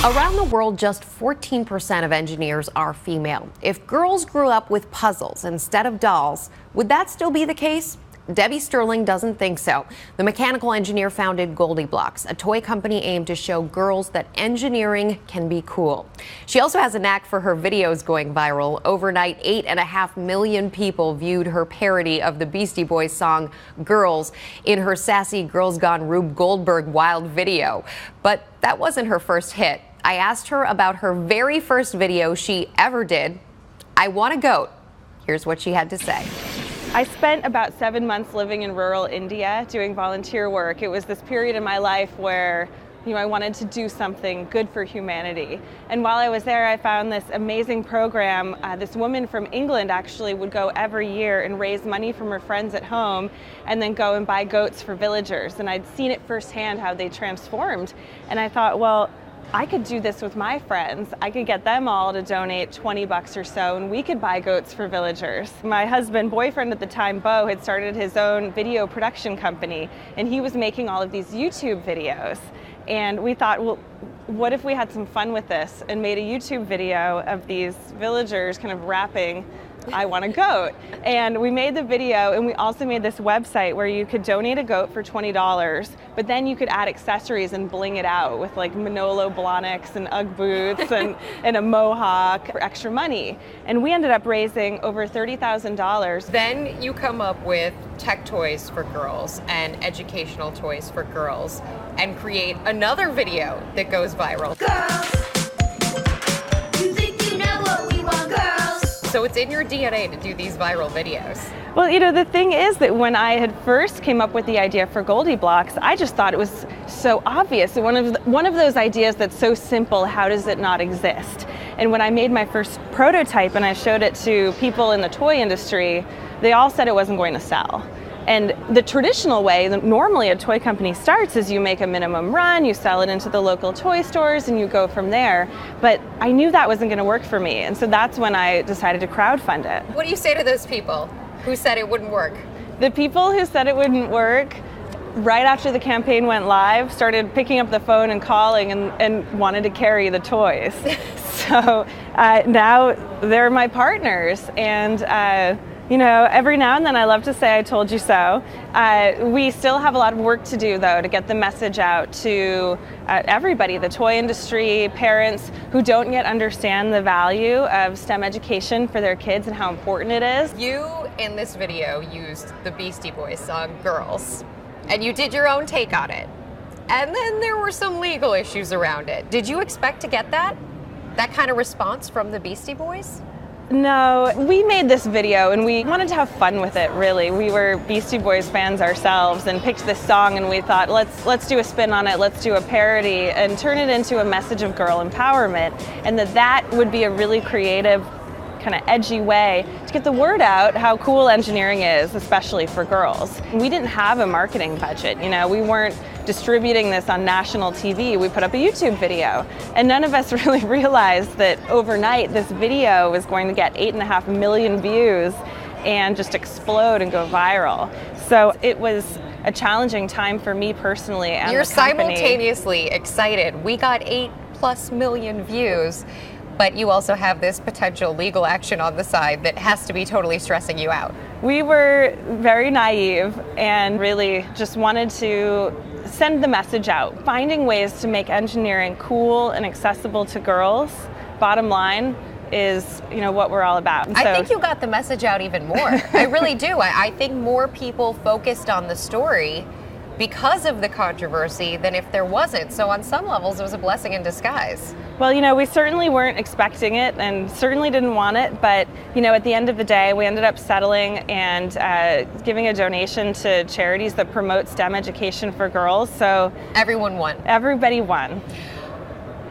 Around the world, just 14% of engineers are female. If girls grew up with puzzles instead of dolls, would that still be the case? Debbie Sterling doesn't think so. The mechanical engineer founded GoldieBlox, a toy company aimed to show girls that engineering can be cool. She also has a knack for her videos going viral. Overnight, 8.5 million people viewed her parody of the Beastie Boys song Girls in her sassy Girls Gone Rube Goldberg wild video. But that wasn't her first hit. I asked her about her very first video she ever did, I Want a Goat. Here's what she had to say. I spent about 7 months living in rural India doing volunteer work. It was this period in my life where I wanted to do something good for humanity. And while I was there, I found this amazing program. This woman from England actually would go every year and raise money from her friends at home and then go and buy goats for villagers. And I'd seen it firsthand how they transformed. And I thought, well, I could do this with my friends. I could get them all to donate $20 or so, and we could buy goats for villagers. My boyfriend at the time, Bo, had started his own video production company, and he was making all of these YouTube videos. And we thought, well, what if we had some fun with this and made a YouTube video of these villagers kind of rapping I want a goat. And we made the video, and we also made this website where you could donate a goat for $20, but then you could add accessories and bling it out with like Manolo Blahniks and Ugg boots and a mohawk for extra money. And we ended up raising over $30,000. Then you come up with tech toys for girls and educational toys for girls and create another video that goes viral. Girls, you think you know what we want, girls? So it's in your DNA to do these viral videos. Well, the thing is that when I had first came up with the idea for GoldieBlox, I just thought it was so obvious. One of those ideas that's so simple, how does it not exist? And when I made my first prototype and I showed it to people in the toy industry, they all said it wasn't going to sell. And the traditional way that normally a toy company starts is you make a minimum run, you sell it into the local toy stores, and you go from there. But I knew that wasn't going to work for me, and so that's when I decided to crowdfund it. What do you say to those people who said it wouldn't work? The people who said it wouldn't work, right after the campaign went live, started picking up the phone and calling and wanted to carry the toys. So now they're my partners, and every now and then I love to say I told you so. We still have a lot of work to do, though, to get the message out to everybody, the toy industry, parents who don't yet understand the value of STEM education for their kids and how important it is. You, in this video, used the Beastie Boys song, Girls, and you did your own take on it. And then there were some legal issues around it. Did you expect to get that kind of response from the Beastie Boys? No, we made this video and we wanted to have fun with it, really. We were Beastie Boys fans ourselves and picked this song, and we thought, let's do a spin on it, let's do a parody and turn it into a message of girl empowerment, and that would be a really creative, kind of edgy way to get the word out how cool engineering is, especially for girls. We didn't have a marketing budget, we weren't distributing this on national TV. We put up a YouTube video, and none of us really realized that overnight this video was going to get 8.5 million views and just explode and go viral. So it was a challenging time for me personally and You're the company. Simultaneously excited. We got 8+ million views, but you also have this potential legal action on the side that has to be totally stressing you out. We were very naive and really just wanted to send the message out, finding ways to make engineering cool and accessible to girls. Bottom line is, what we're all about. I think you got the message out even more. I really do. I think more people focused on the story because of the controversy than if there wasn't. So on some levels, it was a blessing in disguise. Well, we certainly weren't expecting it and certainly didn't want it, but, at the end of the day, we ended up settling and giving a donation to charities that promote STEM education for girls. So everyone won. Everybody won.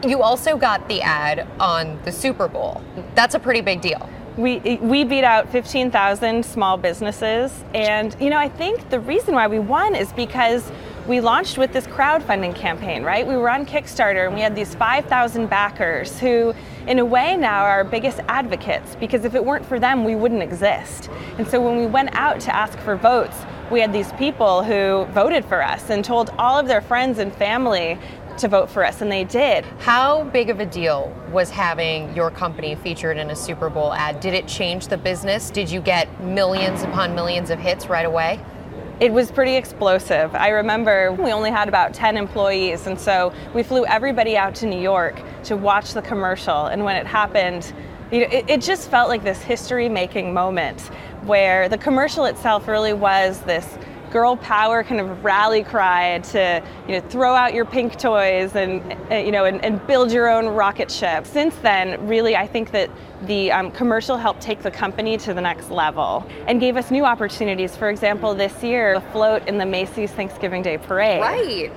You also got the ad on the Super Bowl. That's a pretty big deal. We beat out 15,000 small businesses, and I think the reason why we won is because we launched with this crowdfunding campaign, right? We were on Kickstarter and we had these 5,000 backers who, in a way now, are our biggest advocates, because if it weren't for them, we wouldn't exist. And so when we went out to ask for votes, we had these people who voted for us and told all of their friends and family to vote for us, and they did. How big of a deal was having your company featured in a Super Bowl ad? Did it change the business? Did you get millions upon millions of hits right away? It was pretty explosive. I remember we only had about 10 employees, and so we flew everybody out to New York to watch the commercial. And when it happened, it just felt like this history-making moment where the commercial itself really was this girl power kind of rally cry to throw out your pink toys and build your own rocket ship. Since then, really, I think that the commercial helped take the company to the next level and gave us new opportunities. For example, this year, a float in the Macy's Thanksgiving Day Parade. Right.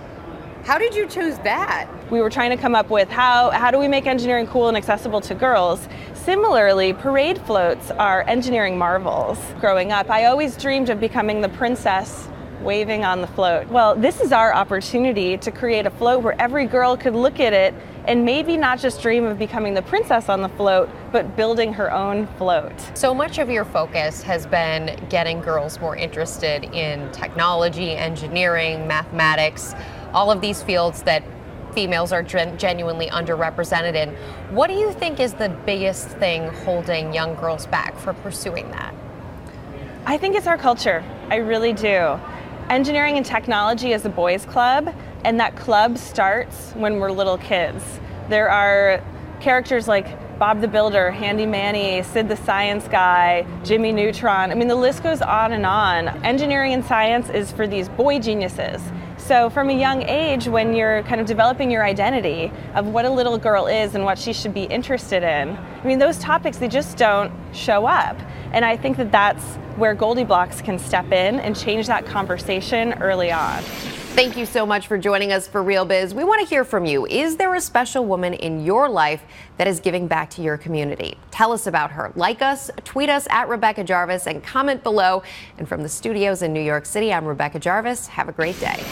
How did you choose that? We were trying to come up with how do we make engineering cool and accessible to girls. Similarly, parade floats are engineering marvels. Growing up, I always dreamed of becoming the princess waving on the float. Well, this is our opportunity to create a float where every girl could look at it and maybe not just dream of becoming the princess on the float, but building her own float. So much of your focus has been getting girls more interested in technology, engineering, mathematics, all of these fields that females are genuinely underrepresented in. What do you think is the biggest thing holding young girls back from pursuing that? I think it's our culture. I really do. Engineering and technology is a boys' club, and that club starts when we're little kids. There are characters like Bob the Builder, Handy Manny, Sid the Science Guy, Jimmy Neutron. I mean, the list goes on and on. Engineering and science is for these boy geniuses. So from a young age, when you're kind of developing your identity of what a little girl is and what she should be interested in, I mean, those topics, they just don't show up. And I think that that's where GoldieBlox can step in and change that conversation early on. Thank you so much for joining us for Real Biz. We want to hear from you. Is there a special woman in your life that is giving back to your community? Tell us about her. Like us, tweet us at Rebecca Jarvis, and comment below. And from the studios in New York City, I'm Rebecca Jarvis. Have a great day.